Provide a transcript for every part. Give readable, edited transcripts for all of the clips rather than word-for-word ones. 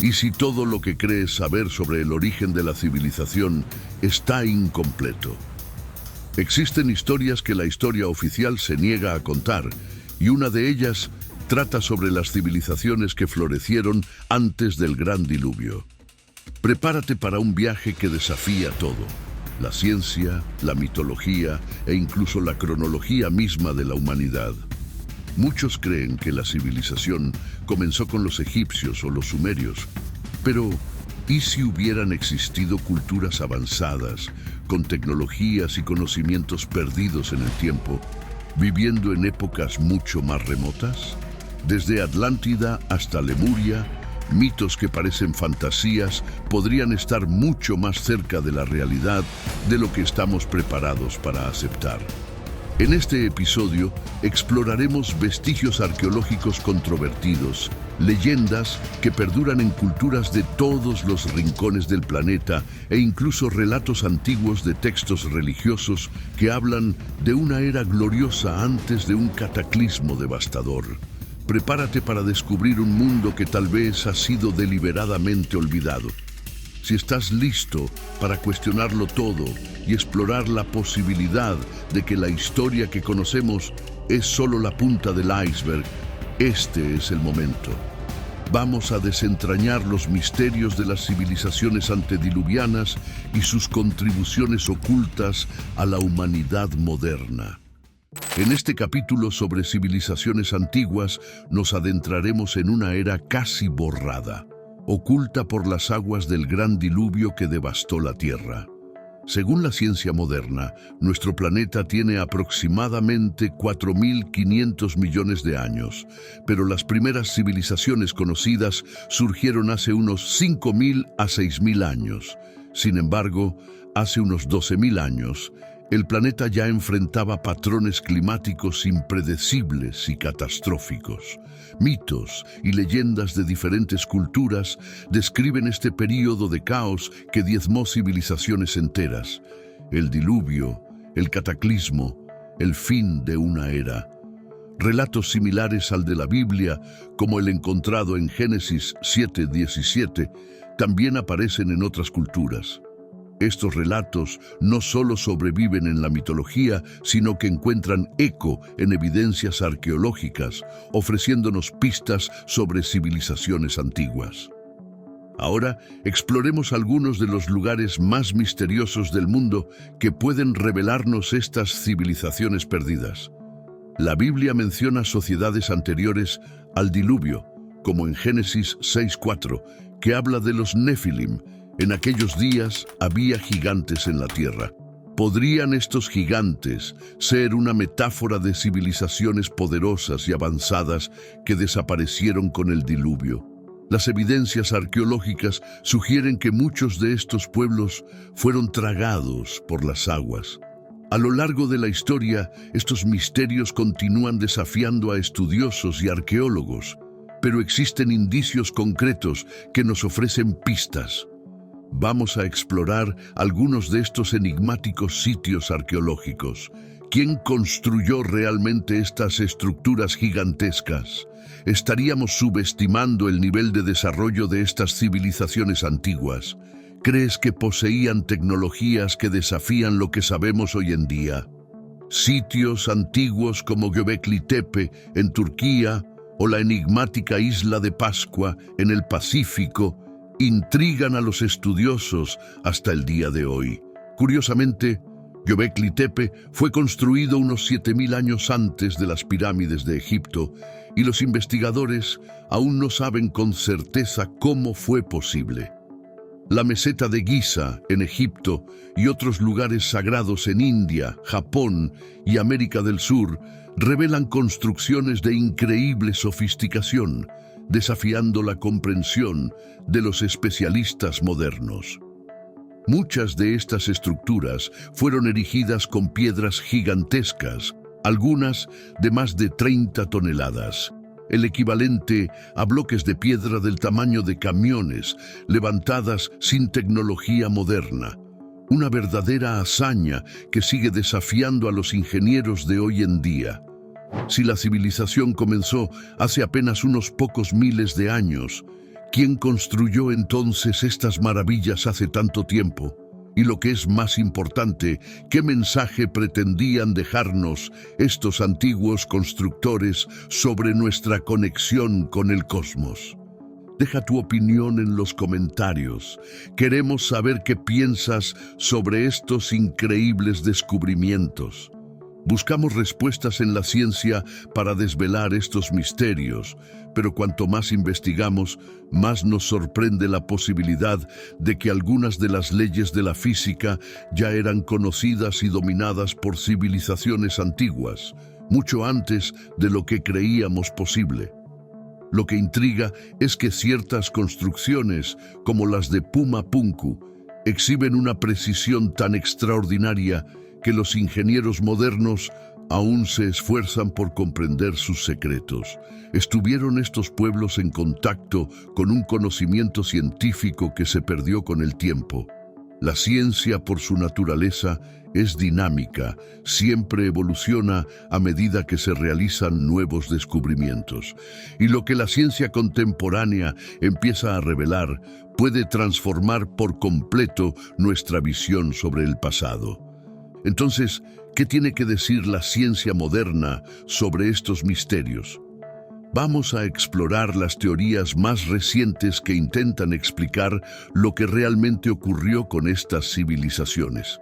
¿Y si todo lo que crees saber sobre el origen de la civilización está incompleto? Existen historias que la historia oficial se niega a contar, y una de ellas trata sobre las civilizaciones que florecieron antes del gran diluvio. Prepárate para un viaje que desafía todo: la ciencia, la mitología e incluso la cronología misma de la humanidad. Muchos creen que la civilización comenzó con los egipcios o los sumerios, pero ¿y si hubieran existido culturas avanzadas, con tecnologías y conocimientos perdidos en el tiempo, viviendo en épocas mucho más remotas? Desde Atlántida hasta Lemuria, mitos que parecen fantasías podrían estar mucho más cerca de la realidad de lo que estamos preparados para aceptar. En este episodio exploraremos vestigios arqueológicos controvertidos, leyendas que perduran en culturas de todos los rincones del planeta e incluso relatos antiguos de textos religiosos que hablan de una era gloriosa antes de un cataclismo devastador. Prepárate para descubrir un mundo que tal vez ha sido deliberadamente olvidado. Si estás listo para cuestionarlo todo y explorar la posibilidad de que la historia que conocemos es solo la punta del iceberg, este es el momento. Vamos a desentrañar los misterios de las civilizaciones antediluvianas y sus contribuciones ocultas a la humanidad moderna. En este capítulo sobre civilizaciones antiguas nos adentraremos en una era casi borrada, oculta por las aguas del gran diluvio que devastó la Tierra. Según la ciencia moderna, nuestro planeta tiene aproximadamente 4.500 millones de años, pero las primeras civilizaciones conocidas surgieron hace unos 5.000 a 6.000 años. Sin embargo, hace unos 12.000 años, el planeta ya enfrentaba patrones climáticos impredecibles y catastróficos. Mitos y leyendas de diferentes culturas describen este período de caos que diezmó civilizaciones enteras. El diluvio, el cataclismo, el fin de una era. Relatos similares al de la Biblia, como el encontrado en Génesis 7:17, también aparecen en otras culturas. Estos relatos no solo sobreviven en la mitología, sino que encuentran eco en evidencias arqueológicas, ofreciéndonos pistas sobre civilizaciones antiguas. Ahora, exploremos algunos de los lugares más misteriosos del mundo que pueden revelarnos estas civilizaciones perdidas. La Biblia menciona sociedades anteriores al diluvio, como en Génesis 6:4, que habla de los Nefilim. En aquellos días había gigantes en la tierra. ¿Podrían estos gigantes ser una metáfora de civilizaciones poderosas y avanzadas que desaparecieron con el diluvio? Las evidencias arqueológicas sugieren que muchos de estos pueblos fueron tragados por las aguas. A lo largo de la historia, estos misterios continúan desafiando a estudiosos y arqueólogos, pero existen indicios concretos que nos ofrecen pistas. Vamos a explorar algunos de estos enigmáticos sitios arqueológicos. ¿Quién construyó realmente estas estructuras gigantescas? ¿Estaríamos subestimando el nivel de desarrollo de estas civilizaciones antiguas? ¿Crees que poseían tecnologías que desafían lo que sabemos hoy en día? Sitios antiguos como Göbekli Tepe en Turquía o la enigmática isla de Pascua en el Pacífico intrigan a los estudiosos hasta el día de hoy. Curiosamente, Göbekli Tepe fue construido unos 7.000 años antes de las pirámides de Egipto y los investigadores aún no saben con certeza cómo fue posible. La meseta de Giza en Egipto y otros lugares sagrados en India, Japón y América del Sur revelan construcciones de increíble sofisticación, desafiando la comprensión de los especialistas modernos. Muchas de estas estructuras fueron erigidas con piedras gigantescas, algunas de más de 30 toneladas, el equivalente a bloques de piedra del tamaño de camiones, levantadas sin tecnología moderna. Una verdadera hazaña que sigue desafiando a los ingenieros de hoy en día. Si la civilización comenzó hace apenas unos pocos miles de años, ¿Quién construyó entonces estas maravillas hace tanto tiempo? Y lo que es más importante, ¿qué mensaje pretendían dejarnos estos antiguos constructores sobre nuestra conexión con el cosmos? Deja tu opinión en los comentarios. Queremos saber qué piensas sobre estos increíbles descubrimientos. Buscamos respuestas en la ciencia para desvelar estos misterios, pero cuanto más investigamos, más nos sorprende la posibilidad de que algunas de las leyes de la física ya eran conocidas y dominadas por civilizaciones antiguas, mucho antes de lo que creíamos posible. Lo que intriga es que ciertas construcciones, como las de Puma Punku, exhiben una precisión tan extraordinaria que los ingenieros modernos aún se esfuerzan por comprender sus secretos. ¿Estuvieron estos pueblos en contacto con un conocimiento científico que se perdió con el tiempo? La ciencia, por su naturaleza, es dinámica, siempre evoluciona a medida que se realizan nuevos descubrimientos. Y lo que la ciencia contemporánea empieza a revelar puede transformar por completo nuestra visión sobre el pasado. Entonces, ¿qué tiene que decir la ciencia moderna sobre estos misterios? Vamos a explorar las teorías más recientes que intentan explicar lo que realmente ocurrió con estas civilizaciones.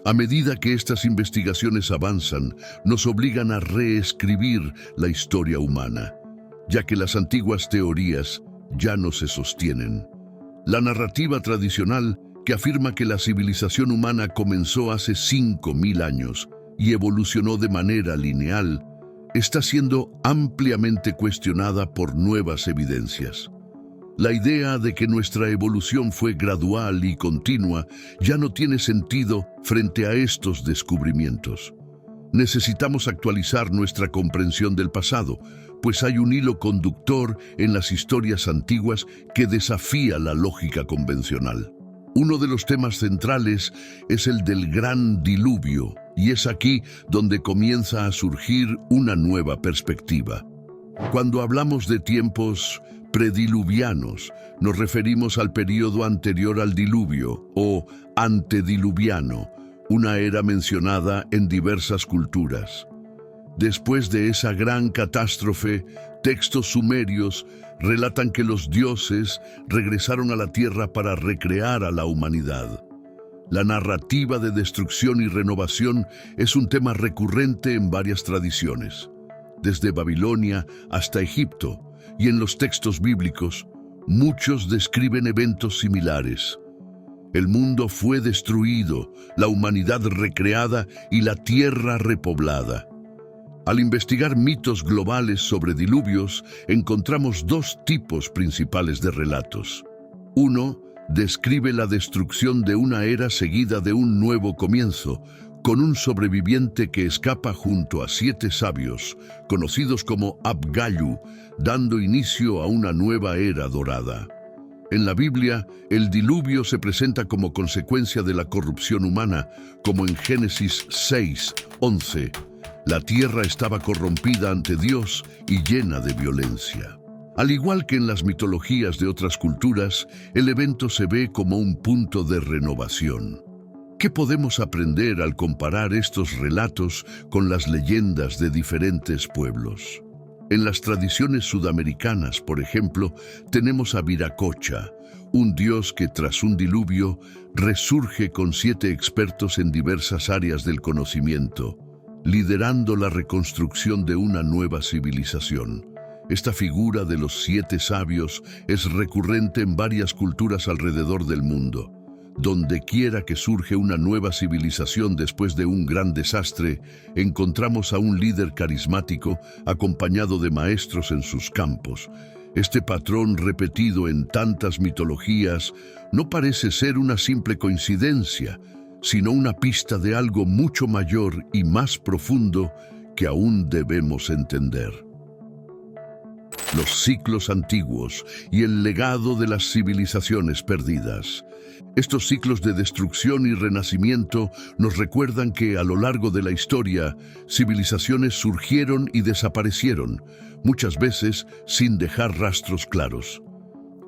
A medida que estas investigaciones avanzan, nos obligan a reescribir la historia humana, ya que las antiguas teorías ya no se sostienen. La narrativa tradicional, que afirma que la civilización humana comenzó hace 5.000 años y evolucionó de manera lineal, está siendo ampliamente cuestionada por nuevas evidencias. La idea de que nuestra evolución fue gradual y continua ya no tiene sentido frente a estos descubrimientos. Necesitamos actualizar nuestra comprensión del pasado, pues hay un hilo conductor en las historias antiguas que desafía la lógica convencional. Uno de los temas centrales es el del gran diluvio, y es aquí donde comienza a surgir una nueva perspectiva. Cuando hablamos de tiempos prediluvianos, nos referimos al período anterior al diluvio, o antediluviano, una era mencionada en diversas culturas. Después de esa gran catástrofe, textos sumerios relatan que los dioses regresaron a la tierra para recrear a la humanidad. La narrativa de destrucción y renovación es un tema recurrente en varias tradiciones, desde Babilonia hasta Egipto, y en los textos bíblicos, muchos describen eventos similares. El mundo fue destruido, la humanidad recreada y la tierra repoblada. Al investigar mitos globales sobre diluvios, encontramos dos tipos principales de relatos. Uno describe la destrucción de una era seguida de un nuevo comienzo, con un sobreviviente que escapa junto a 7 sabios, conocidos como Abgayu, dando inicio a una nueva era dorada. En la Biblia, el diluvio se presenta como consecuencia de la corrupción humana, como en Génesis 6:11. La tierra estaba corrompida ante Dios y llena de violencia. Al igual que en las mitologías de otras culturas, el evento se ve como un punto de renovación. ¿Qué podemos aprender al comparar estos relatos con las leyendas de diferentes pueblos? En las tradiciones sudamericanas, por ejemplo, tenemos a Viracocha, un dios que tras un diluvio resurge con 7 expertos en diversas áreas del conocimiento, liderando la reconstrucción de una nueva civilización. Esta figura de los 7 sabios es recurrente en varias culturas alrededor del mundo. Donde quiera que surge una nueva civilización después de un gran desastre, encontramos a un líder carismático acompañado de maestros en sus campos. Este patrón repetido en tantas mitologías no parece ser una simple coincidencia, sino una pista de algo mucho mayor y más profundo que aún debemos entender. Los ciclos antiguos y el legado de las civilizaciones perdidas. Estos ciclos de destrucción y renacimiento nos recuerdan que a lo largo de la historia, civilizaciones surgieron y desaparecieron, muchas veces sin dejar rastros claros.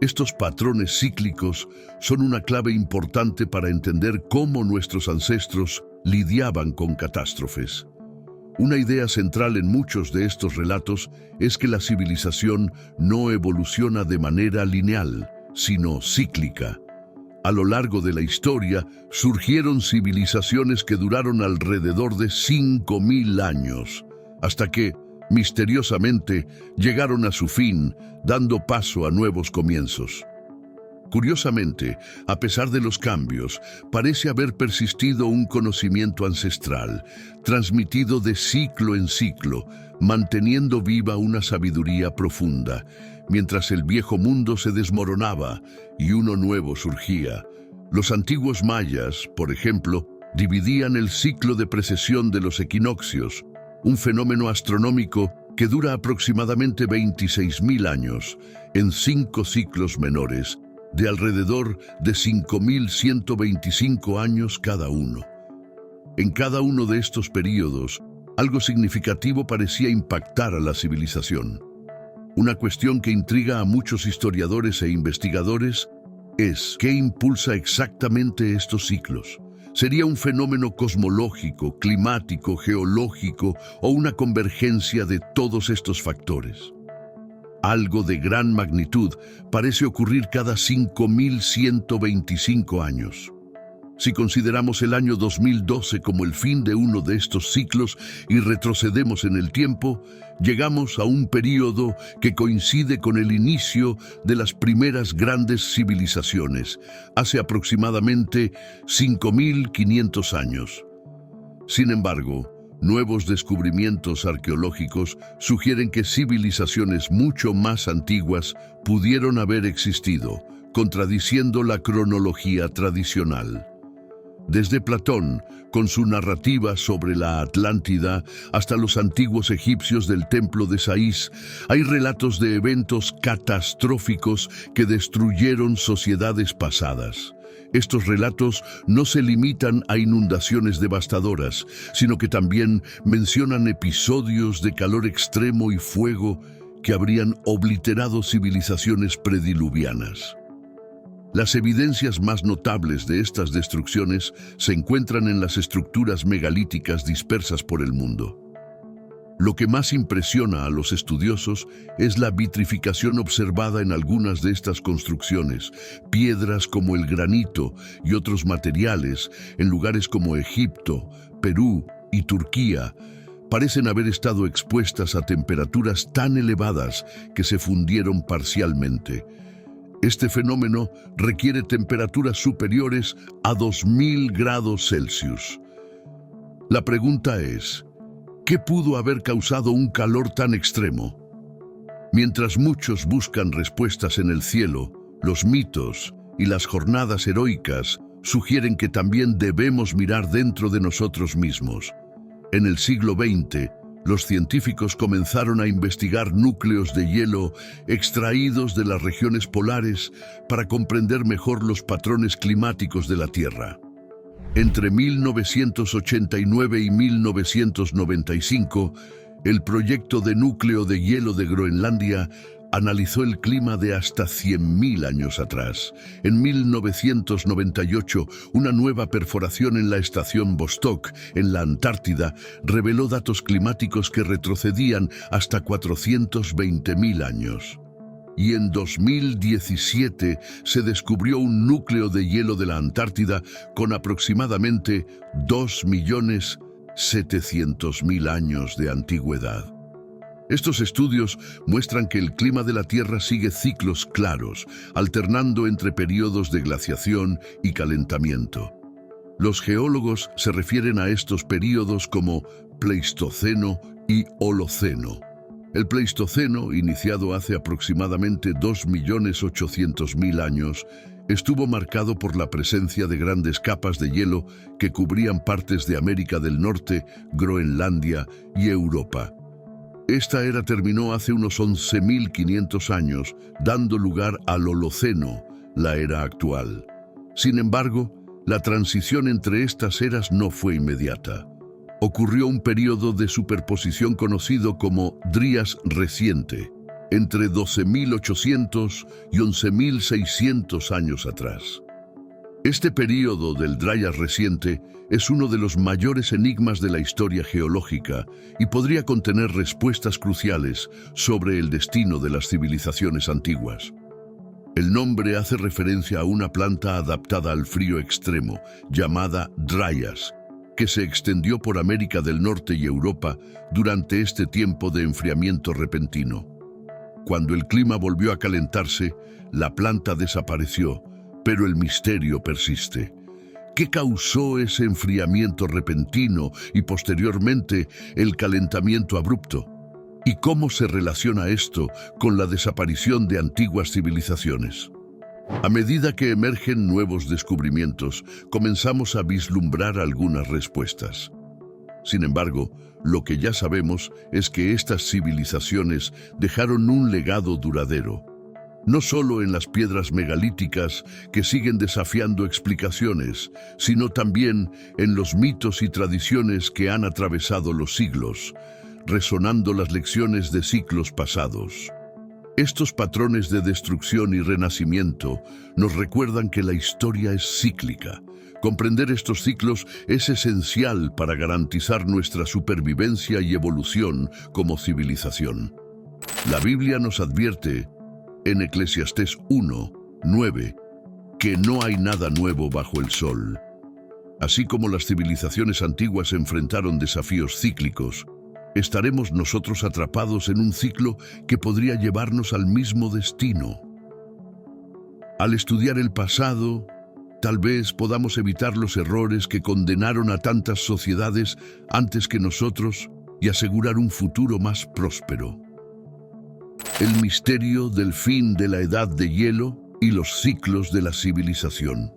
Estos patrones cíclicos son una clave importante para entender cómo nuestros ancestros lidiaban con catástrofes. Una idea central en muchos de estos relatos es que la civilización no evoluciona de manera lineal, sino cíclica. A lo largo de la historia surgieron civilizaciones que duraron alrededor de 5.000 años, hasta que, misteriosamente, llegaron a su fin, dando paso a nuevos comienzos. Curiosamente, a pesar de los cambios, parece haber persistido un conocimiento ancestral, transmitido de ciclo en ciclo, manteniendo viva una sabiduría profunda, mientras el viejo mundo se desmoronaba y uno nuevo surgía. Los antiguos mayas, por ejemplo, dividían el ciclo de precesión de los equinoccios, un fenómeno astronómico que dura aproximadamente 26.000 años, en 5 ciclos menores, de alrededor de 5.125 años cada uno. En cada uno de estos períodos, algo significativo parecía impactar a la civilización. Una cuestión que intriga a muchos historiadores e investigadores es ¿qué impulsa exactamente estos ciclos? ¿Sería un fenómeno cosmológico, climático, geológico o una convergencia de todos estos factores? Algo de gran magnitud parece ocurrir cada 5.125 años. Si consideramos el año 2012 como el fin de uno de estos ciclos y retrocedemos en el tiempo, llegamos a un período que coincide con el inicio de las primeras grandes civilizaciones, hace aproximadamente 5.500 años. Sin embargo, nuevos descubrimientos arqueológicos sugieren que civilizaciones mucho más antiguas pudieron haber existido, contradiciendo la cronología tradicional. Desde Platón, con su narrativa sobre la Atlántida, hasta los antiguos egipcios del templo de Saís, hay relatos de eventos catastróficos que destruyeron sociedades pasadas. Estos relatos no se limitan a inundaciones devastadoras, sino que también mencionan episodios de calor extremo y fuego que habrían obliterado civilizaciones prediluvianas. Las evidencias más notables de estas destrucciones se encuentran en las estructuras megalíticas dispersas por el mundo. Lo que más impresiona a los estudiosos es la vitrificación observada en algunas de estas construcciones, piedras como el granito y otros materiales en lugares como Egipto, Perú y Turquía, parecen haber estado expuestas a temperaturas tan elevadas que se fundieron parcialmente. Este fenómeno requiere temperaturas superiores a 2.000 grados Celsius. La pregunta es, ¿qué pudo haber causado un calor tan extremo? Mientras muchos buscan respuestas en el cielo, los mitos y las jornadas heroicas sugieren que también debemos mirar dentro de nosotros mismos. En el siglo XX, los científicos comenzaron a investigar núcleos de hielo extraídos de las regiones polares para comprender mejor los patrones climáticos de la Tierra. Entre 1989 y 1995, el proyecto de núcleo de hielo de Groenlandia analizó el clima de hasta 100.000 años atrás. En 1998, una nueva perforación en la estación Vostok, en la Antártida, reveló datos climáticos que retrocedían hasta 420.000 años. Y en 2017 se descubrió un núcleo de hielo de la Antártida con aproximadamente 2.700.000 años de antigüedad. Estos estudios muestran que el clima de la Tierra sigue ciclos claros, alternando entre periodos de glaciación y calentamiento. Los geólogos se refieren a estos períodos como Pleistoceno y Holoceno. El Pleistoceno, iniciado hace aproximadamente 2.800.000 años, estuvo marcado por la presencia de grandes capas de hielo que cubrían partes de América del Norte, Groenlandia y Europa. Esta era terminó hace unos 11.500 años, dando lugar al Holoceno, la era actual. Sin embargo, la transición entre estas eras no fue inmediata. Ocurrió un periodo de superposición conocido como Drías reciente. entre 12.800 y 11.600 años atrás. Este período del Dryas reciente es uno de los mayores enigmas de la historia geológica y podría contener respuestas cruciales sobre el destino de las civilizaciones antiguas. El nombre hace referencia a una planta adaptada al frío extremo, llamada Dryas, que se extendió por América del Norte y Europa durante este tiempo de enfriamiento repentino. Cuando el clima volvió a calentarse, la planta desapareció, pero el misterio persiste. ¿Qué causó ese enfriamiento repentino y posteriormente el calentamiento abrupto? ¿Y cómo se relaciona esto con la desaparición de antiguas civilizaciones? A medida que emergen nuevos descubrimientos, comenzamos a vislumbrar algunas respuestas. Sin embargo, lo que ya sabemos es que estas civilizaciones dejaron un legado duradero, no solo en las piedras megalíticas que siguen desafiando explicaciones, sino también en los mitos y tradiciones que han atravesado los siglos, resonando las lecciones de ciclos pasados. Estos patrones de destrucción y renacimiento nos recuerdan que la historia es cíclica. Comprender estos ciclos es esencial para garantizar nuestra supervivencia y evolución como civilización. La Biblia nos advierte en Eclesiastés 1:9 que no hay nada nuevo bajo el sol. Así como las civilizaciones antiguas enfrentaron desafíos cíclicos, estaremos nosotros atrapados en un ciclo que podría llevarnos al mismo destino. Al estudiar el pasado, tal vez podamos evitar los errores que condenaron a tantas sociedades antes que nosotros y asegurar un futuro más próspero. El misterio del fin de la edad de hielo y los ciclos de la civilización.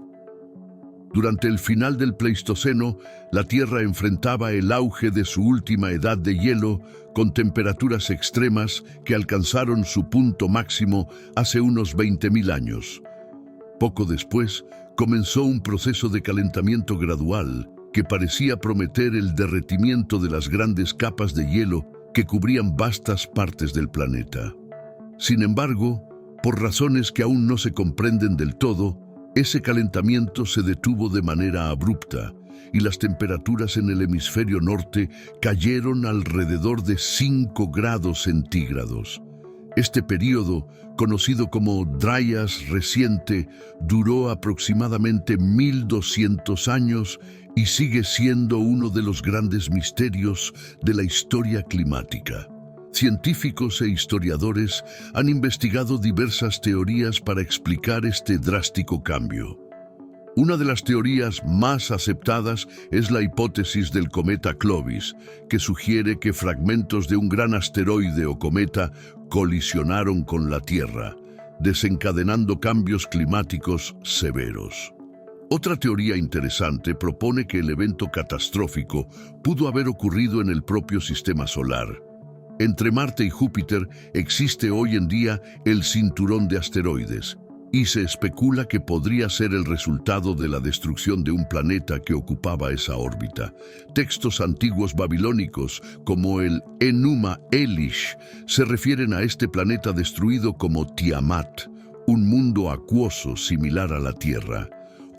Durante el final del Pleistoceno, la Tierra enfrentaba el auge de su última edad de hielo con temperaturas extremas que alcanzaron su punto máximo hace unos 20.000 años. Poco después, comenzó un proceso de calentamiento gradual que parecía prometer el derretimiento de las grandes capas de hielo que cubrían vastas partes del planeta. Sin embargo, por razones que aún no se comprenden del todo, ese calentamiento se detuvo de manera abrupta y las temperaturas en el hemisferio norte cayeron alrededor de 5 grados centígrados. Este período, conocido como Dryas reciente, duró aproximadamente 1.200 años y sigue siendo uno de los grandes misterios de la historia climática. Científicos e historiadores han investigado diversas teorías para explicar este drástico cambio. Una de las teorías más aceptadas es la hipótesis del cometa Clovis, que sugiere que fragmentos de un gran asteroide o cometa colisionaron con la Tierra, desencadenando cambios climáticos severos. Otra teoría interesante propone que el evento catastrófico pudo haber ocurrido en el propio sistema solar. Entre Marte y Júpiter existe hoy en día el cinturón de asteroides, y se especula que podría ser el resultado de la destrucción de un planeta que ocupaba esa órbita. Textos antiguos babilónicos, como el Enuma Elish, se refieren a este planeta destruido como Tiamat, un mundo acuoso similar a la Tierra.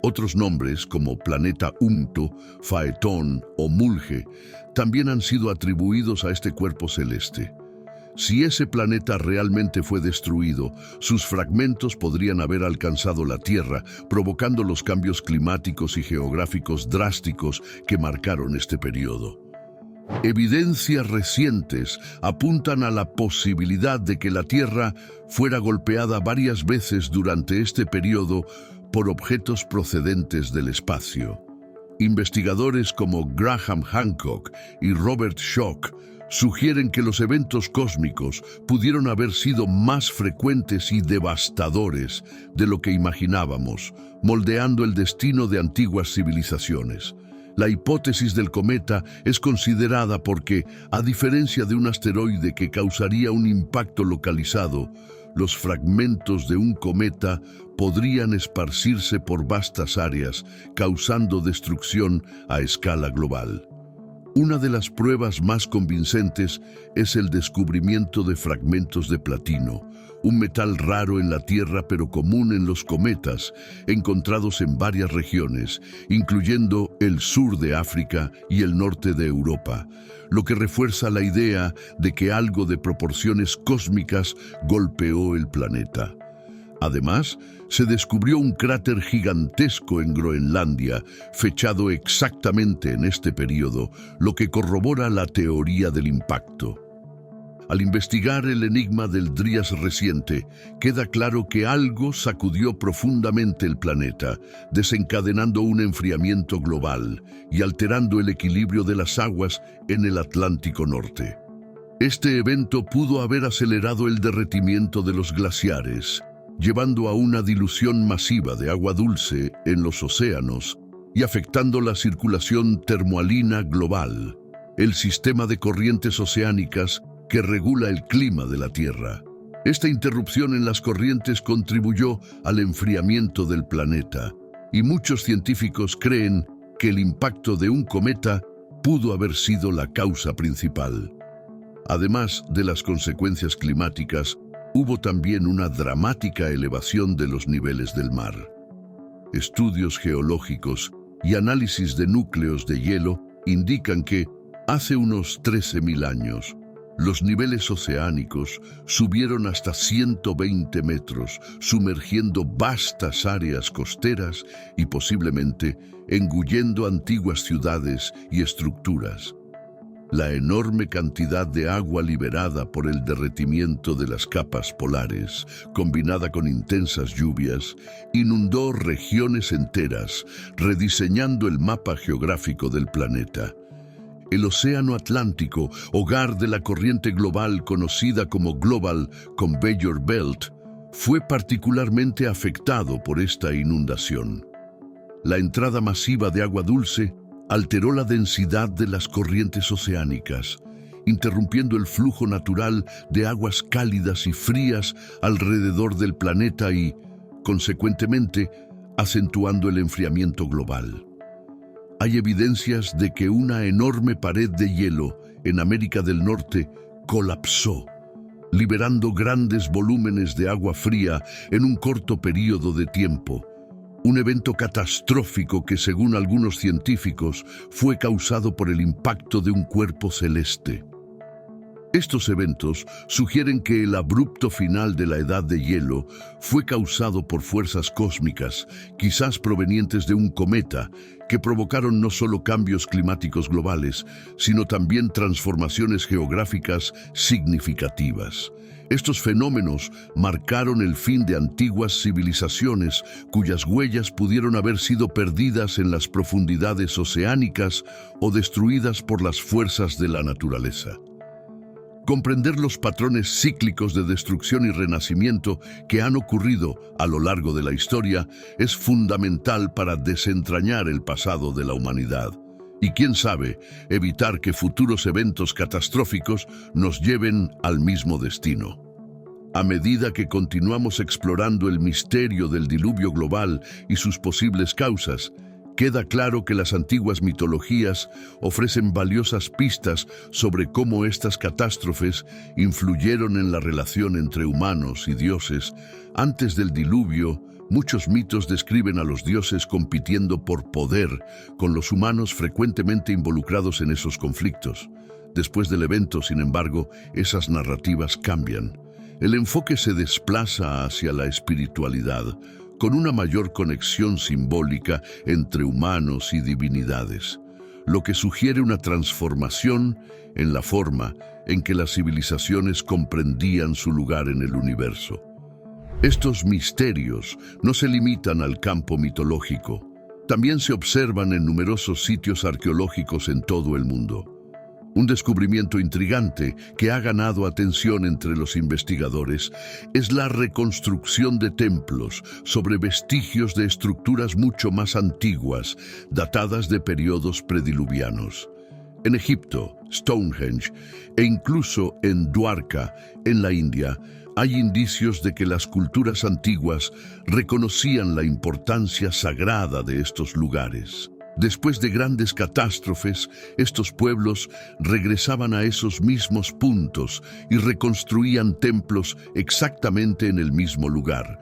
Otros nombres, como planeta Umto, Faetón o Mulge, también han sido atribuidos a este cuerpo celeste. Si ese planeta realmente fue destruido, sus fragmentos podrían haber alcanzado la Tierra, provocando los cambios climáticos y geográficos drásticos que marcaron este periodo. Evidencias recientes apuntan a la posibilidad de que la Tierra fuera golpeada varias veces durante este periodo por objetos procedentes del espacio. Investigadores como Graham Hancock y Robert Schoch sugieren que los eventos cósmicos pudieron haber sido más frecuentes y devastadores de lo que imaginábamos, moldeando el destino de antiguas civilizaciones. La hipótesis del cometa es considerada porque, a diferencia de un asteroide que causaría un impacto localizado, los fragmentos de un cometa podrían esparcirse por vastas áreas, causando destrucción a escala global. Una de las pruebas más convincentes es el descubrimiento de fragmentos de platino, un metal raro en la Tierra pero común en los cometas, encontrados en varias regiones, incluyendo el sur de África y el norte de Europa, lo que refuerza la idea de que algo de proporciones cósmicas golpeó el planeta. Además, se descubrió un cráter gigantesco en Groenlandia, fechado exactamente en este periodo, lo que corrobora la teoría del impacto. Al investigar el enigma del Dryas reciente, queda claro que algo sacudió profundamente el planeta, desencadenando un enfriamiento global y alterando el equilibrio de las aguas en el Atlántico Norte. Este evento pudo haber acelerado el derretimiento de los glaciares, llevando a una dilución masiva de agua dulce en los océanos y afectando la circulación termoalina global, el sistema de corrientes oceánicas que regula el clima de la Tierra. Esta interrupción en las corrientes contribuyó al enfriamiento del planeta, y muchos científicos creen que el impacto de un cometa pudo haber sido la causa principal. Además de las consecuencias climáticas, hubo también una dramática elevación de los niveles del mar. Estudios geológicos y análisis de núcleos de hielo indican que, hace unos 13.000 años, los niveles oceánicos subieron hasta 120 metros, sumergiendo vastas áreas costeras y posiblemente engullendo antiguas ciudades y estructuras. La enorme cantidad de agua liberada por el derretimiento de las capas polares, combinada con intensas lluvias, inundó regiones enteras, rediseñando el mapa geográfico del planeta. El Océano Atlántico, hogar de la corriente global conocida como Global Conveyor Belt, fue particularmente afectado por esta inundación. La entrada masiva de agua dulce alteró la densidad de las corrientes oceánicas, interrumpiendo el flujo natural de aguas cálidas y frías alrededor del planeta y, consecuentemente, acentuando el enfriamiento global. Hay evidencias de que una enorme pared de hielo en América del Norte colapsó, liberando grandes volúmenes de agua fría en un corto periodo de tiempo. Un evento catastrófico que, según algunos científicos, fue causado por el impacto de un cuerpo celeste. Estos eventos sugieren que el abrupto final de la Edad de Hielo fue causado por fuerzas cósmicas, quizás provenientes de un cometa, que provocaron no solo cambios climáticos globales, sino también transformaciones geográficas significativas. Estos fenómenos marcaron el fin de antiguas civilizaciones cuyas huellas pudieron haber sido perdidas en las profundidades oceánicas o destruidas por las fuerzas de la naturaleza. Comprender los patrones cíclicos de destrucción y renacimiento que han ocurrido a lo largo de la historia es fundamental para desentrañar el pasado de la humanidad. Y quién sabe, evitar que futuros eventos catastróficos nos lleven al mismo destino. A medida que continuamos explorando el misterio del diluvio global y sus posibles causas, queda claro que las antiguas mitologías ofrecen valiosas pistas sobre cómo estas catástrofes influyeron en la relación entre humanos y dioses. Antes del diluvio, muchos mitos describen a los dioses compitiendo por poder, con los humanos frecuentemente involucrados en esos conflictos. Después del evento, sin embargo, esas narrativas cambian. El enfoque se desplaza hacia la espiritualidad, con una mayor conexión simbólica entre humanos y divinidades, lo que sugiere una transformación en la forma en que las civilizaciones comprendían su lugar en el universo. Estos misterios no se limitan al campo mitológico, también se observan en numerosos sitios arqueológicos en todo el mundo. Un descubrimiento intrigante que ha ganado atención entre los investigadores es la reconstrucción de templos sobre vestigios de estructuras mucho más antiguas, datadas de periodos prediluvianos. En Egipto, Stonehenge, e incluso en Dwarka, en la India, hay indicios de que las culturas antiguas reconocían la importancia sagrada de estos lugares. Después de grandes catástrofes, estos pueblos regresaban a esos mismos puntos y reconstruían templos exactamente en el mismo lugar,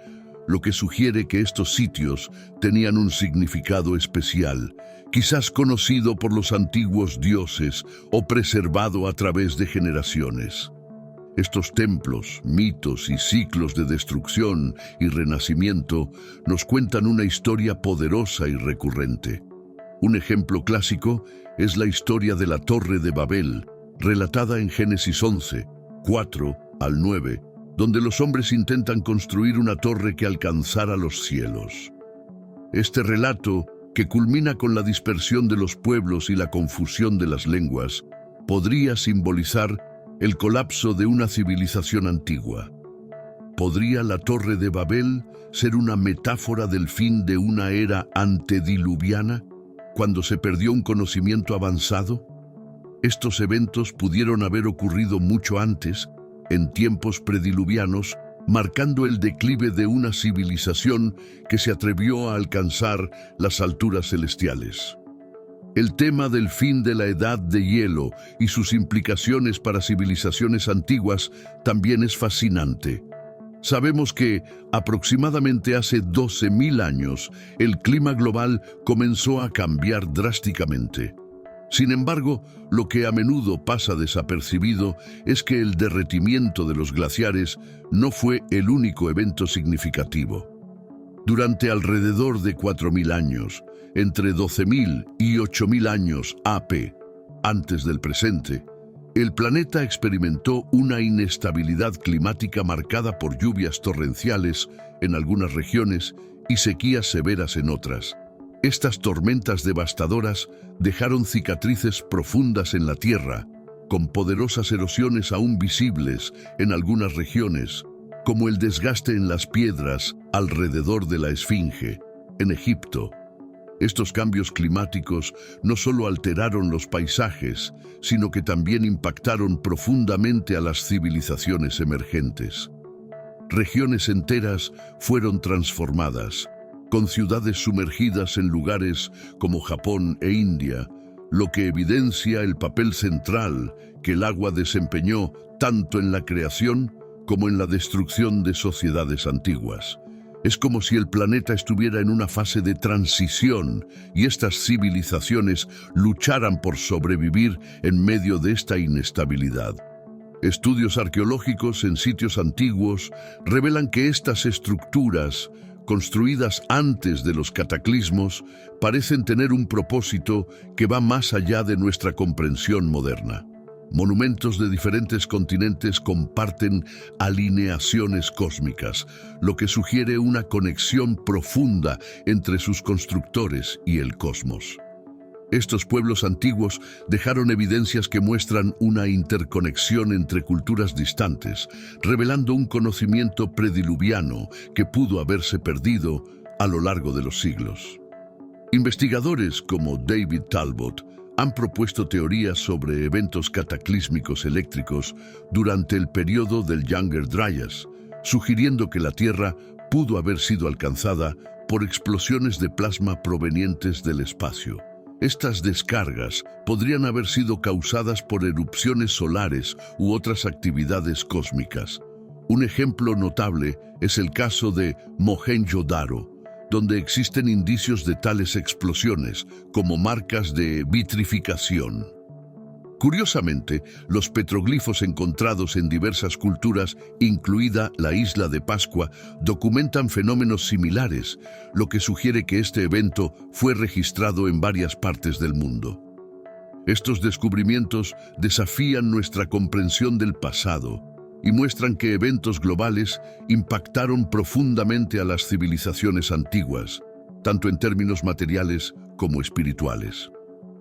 lo que sugiere que estos sitios tenían un significado especial, quizás conocido por los antiguos dioses o preservado a través de generaciones. Estos templos, mitos y ciclos de destrucción y renacimiento nos cuentan una historia poderosa y recurrente. Un ejemplo clásico es la historia de la Torre de Babel, relatada en Génesis 11, 4 al 9, donde los hombres intentan construir una torre que alcanzara los cielos. Este relato, que culmina con la dispersión de los pueblos y la confusión de las lenguas, podría simbolizar el colapso de una civilización antigua. ¿Podría la Torre de Babel ser una metáfora del fin de una era antediluviana, cuando se perdió un conocimiento avanzado? Estos eventos pudieron haber ocurrido mucho antes, en tiempos prediluvianos, marcando el declive de una civilización que se atrevió a alcanzar las alturas celestiales. El tema del fin de la Edad de Hielo y sus implicaciones para civilizaciones antiguas también es fascinante. Sabemos que, aproximadamente hace 12.000 años, el clima global comenzó a cambiar drásticamente. Sin embargo, lo que a menudo pasa desapercibido es que el derretimiento de los glaciares no fue el único evento significativo. Durante alrededor de 4.000 años, entre 12.000 y 8.000 años AP, antes del presente, el planeta experimentó una inestabilidad climática marcada por lluvias torrenciales en algunas regiones y sequías severas en otras. Estas tormentas devastadoras dejaron cicatrices profundas en la Tierra, con poderosas erosiones aún visibles en algunas regiones, como el desgaste en las piedras alrededor de la Esfinge, en Egipto. Estos cambios climáticos no solo alteraron los paisajes, sino que también impactaron profundamente a las civilizaciones emergentes. Regiones enteras fueron transformadas, con ciudades sumergidas en lugares como Japón e India, lo que evidencia el papel central que el agua desempeñó tanto en la creación como en la destrucción de sociedades antiguas. Es como si el planeta estuviera en una fase de transición y estas civilizaciones lucharan por sobrevivir en medio de esta inestabilidad. Estudios arqueológicos en sitios antiguos revelan que estas estructuras, construidas antes de los cataclismos, parecen tener un propósito que va más allá de nuestra comprensión moderna. Monumentos de diferentes continentes comparten alineaciones cósmicas, lo que sugiere una conexión profunda entre sus constructores y el cosmos. Estos pueblos antiguos dejaron evidencias que muestran una interconexión entre culturas distantes, revelando un conocimiento prediluviano que pudo haberse perdido a lo largo de los siglos. Investigadores como David Talbot han propuesto teorías sobre eventos cataclísmicos eléctricos durante el periodo del Younger Dryas, sugiriendo que la Tierra pudo haber sido alcanzada por explosiones de plasma provenientes del espacio. Estas descargas podrían haber sido causadas por erupciones solares u otras actividades cósmicas. Un ejemplo notable es el caso de Mohenjo-Daro, donde existen indicios de tales explosiones como marcas de vitrificación. Curiosamente, los petroglifos encontrados en diversas culturas, incluida la isla de Pascua, documentan fenómenos similares, lo que sugiere que este evento fue registrado en varias partes del mundo. Estos descubrimientos desafían nuestra comprensión del pasado y muestran que eventos globales impactaron profundamente a las civilizaciones antiguas, tanto en términos materiales como espirituales.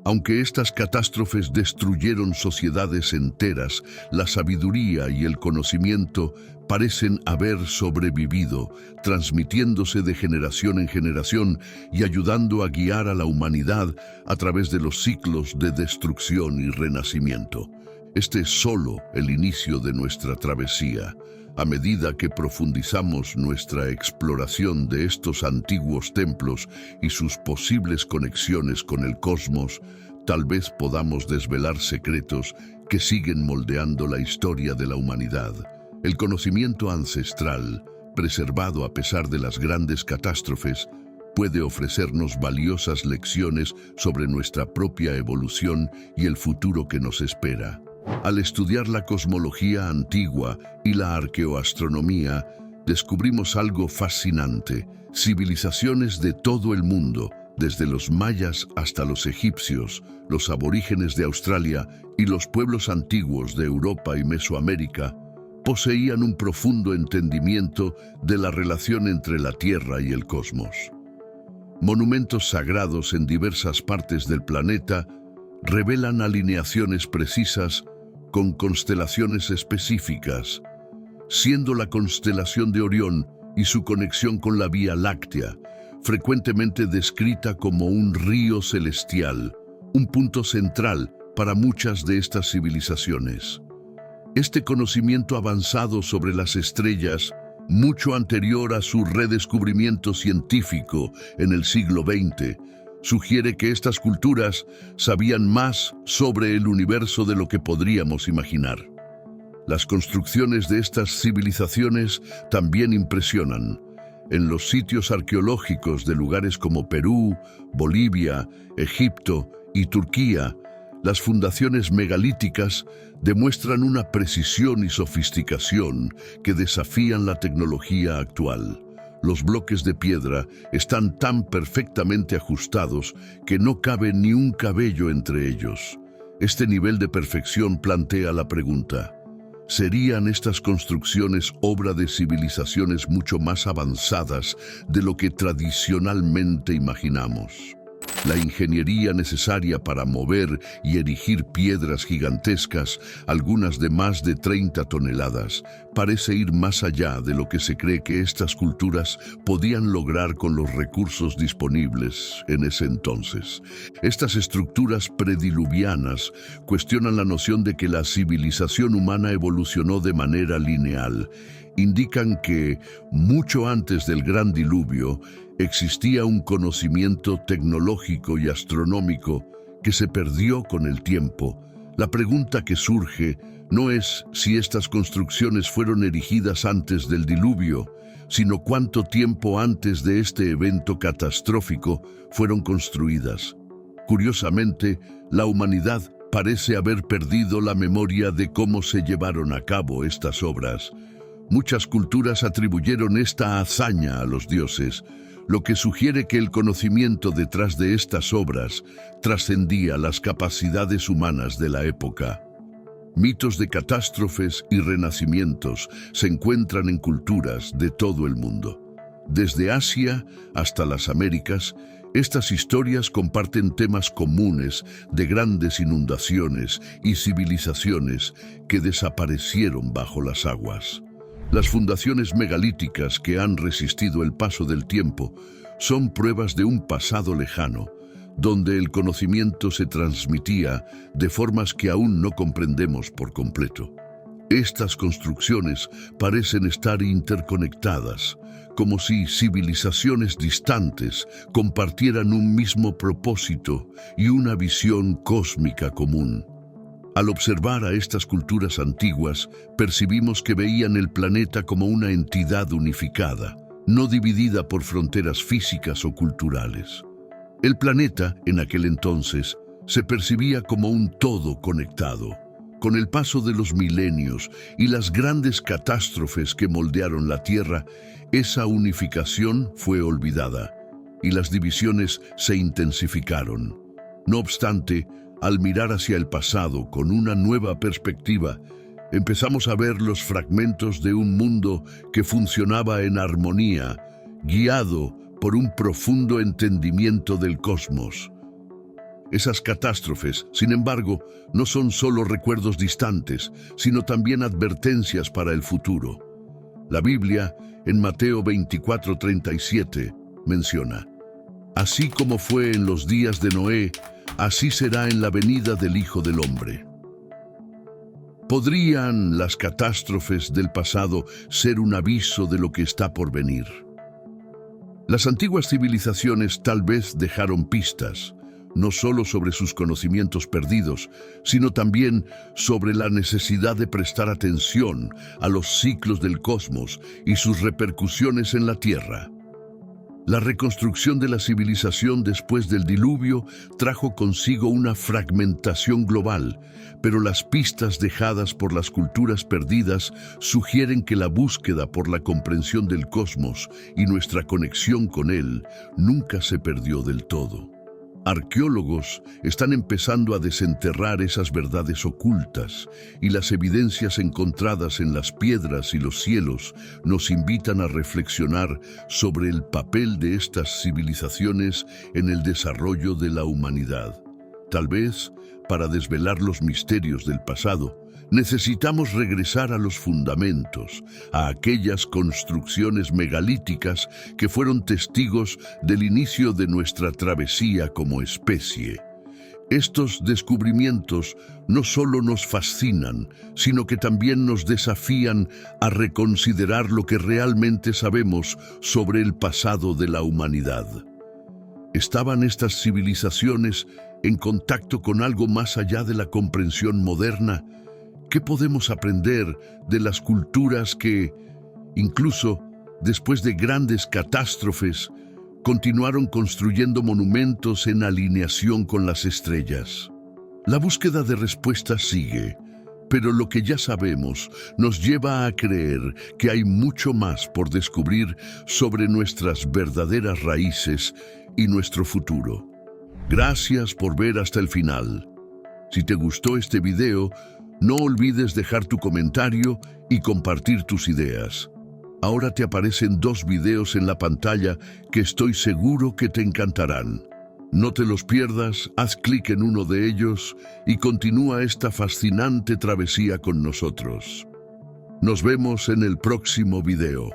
Aunque estas catástrofes destruyeron sociedades enteras, la sabiduría y el conocimiento parecen haber sobrevivido, transmitiéndose de generación en generación y ayudando a guiar a la humanidad a través de los ciclos de destrucción y renacimiento. Este es solo el inicio de nuestra travesía. A medida que profundizamos nuestra exploración de estos antiguos templos y sus posibles conexiones con el cosmos, tal vez podamos desvelar secretos que siguen moldeando la historia de la humanidad. El conocimiento ancestral, preservado a pesar de las grandes catástrofes, puede ofrecernos valiosas lecciones sobre nuestra propia evolución y el futuro que nos espera. Al estudiar la cosmología antigua y la arqueoastronomía, descubrimos algo fascinante: civilizaciones de todo el mundo, desde los mayas hasta los egipcios, los aborígenes de Australia y los pueblos antiguos de Europa y Mesoamérica, poseían un profundo entendimiento de la relación entre la Tierra y el cosmos. Monumentos sagrados en diversas partes del planeta revelan alineaciones precisas con constelaciones específicas, siendo la constelación de Orión y su conexión con la Vía Láctea frecuentemente descrita como un río celestial, un punto central para muchas de estas civilizaciones. Este conocimiento avanzado sobre las estrellas, mucho anterior a su redescubrimiento científico en el siglo XX, sugiere que estas culturas sabían más sobre el universo de lo que podríamos imaginar. Las construcciones de estas civilizaciones también impresionan. En los sitios arqueológicos de lugares como Perú, Bolivia, Egipto y Turquía, las fundaciones megalíticas demuestran una precisión y sofisticación que desafían la tecnología actual. Los bloques de piedra están tan perfectamente ajustados que no cabe ni un cabello entre ellos. Este nivel de perfección plantea la pregunta: ¿serían estas construcciones obra de civilizaciones mucho más avanzadas de lo que tradicionalmente imaginamos? La ingeniería necesaria para mover y erigir piedras gigantescas, algunas de más de 30 toneladas, parece ir más allá de lo que se cree que estas culturas podían lograr con los recursos disponibles en ese entonces. Estas estructuras prediluvianas cuestionan la noción de que la civilización humana evolucionó de manera lineal. Indican que, mucho antes del gran diluvio, existía un conocimiento tecnológico y astronómico que se perdió con el tiempo. La pregunta que surge no es si estas construcciones fueron erigidas antes del diluvio, sino cuánto tiempo antes de este evento catastrófico fueron construidas. Curiosamente, la humanidad parece haber perdido la memoria de cómo se llevaron a cabo estas obras. Muchas culturas atribuyeron esta hazaña a los dioses, lo que sugiere que el conocimiento detrás de estas obras trascendía las capacidades humanas de la época. Mitos de catástrofes y renacimientos se encuentran en culturas de todo el mundo. Desde Asia hasta las Américas, estas historias comparten temas comunes de grandes inundaciones y civilizaciones que desaparecieron bajo las aguas. Las fundaciones megalíticas que han resistido el paso del tiempo son pruebas de un pasado lejano, donde el conocimiento se transmitía de formas que aún no comprendemos por completo. Estas construcciones parecen estar interconectadas, como si civilizaciones distantes compartieran un mismo propósito y una visión cósmica común. Al observar a estas culturas antiguas, percibimos que veían el planeta como una entidad unificada, no dividida por fronteras físicas o culturales. El planeta, en aquel entonces, se percibía como un todo conectado. Con el paso de los milenios y las grandes catástrofes que moldearon la Tierra, esa unificación fue olvidada y las divisiones se intensificaron. No obstante, al mirar hacia el pasado con una nueva perspectiva, empezamos a ver los fragmentos de un mundo que funcionaba en armonía, guiado por un profundo entendimiento del cosmos. Esas catástrofes, sin embargo, no son solo recuerdos distantes, sino también advertencias para el futuro. La Biblia, en Mateo 24:37, menciona: «Así como fue en los días de Noé, así será en la venida del Hijo del Hombre». ¿Podrían las catástrofes del pasado ser un aviso de lo que está por venir? Las antiguas civilizaciones tal vez dejaron pistas, no solo sobre sus conocimientos perdidos, sino también sobre la necesidad de prestar atención a los ciclos del cosmos y sus repercusiones en la Tierra. La reconstrucción de la civilización después del diluvio trajo consigo una fragmentación global, pero las pistas dejadas por las culturas perdidas sugieren que la búsqueda por la comprensión del cosmos y nuestra conexión con él nunca se perdió del todo. Arqueólogos están empezando a desenterrar esas verdades ocultas y las evidencias encontradas en las piedras y los cielos nos invitan a reflexionar sobre el papel de estas civilizaciones en el desarrollo de la humanidad. Tal vez, para desvelar los misterios del pasado, necesitamos regresar a los fundamentos, a aquellas construcciones megalíticas que fueron testigos del inicio de nuestra travesía como especie. Estos descubrimientos no solo nos fascinan, sino que también nos desafían a reconsiderar lo que realmente sabemos sobre el pasado de la humanidad. ¿Estaban estas civilizaciones en contacto con algo más allá de la comprensión moderna? ¿Qué podemos aprender de las culturas que, incluso después de grandes catástrofes, continuaron construyendo monumentos en alineación con las estrellas? La búsqueda de respuestas sigue, pero lo que ya sabemos nos lleva a creer que hay mucho más por descubrir sobre nuestras verdaderas raíces y nuestro futuro. Gracias por ver hasta el final. Si te gustó este video, no olvides dejar tu comentario y compartir tus ideas. Ahora te aparecen 2 videos en la pantalla que estoy seguro que te encantarán. No te los pierdas, haz clic en uno de ellos y continúa esta fascinante travesía con nosotros. Nos vemos en el próximo video.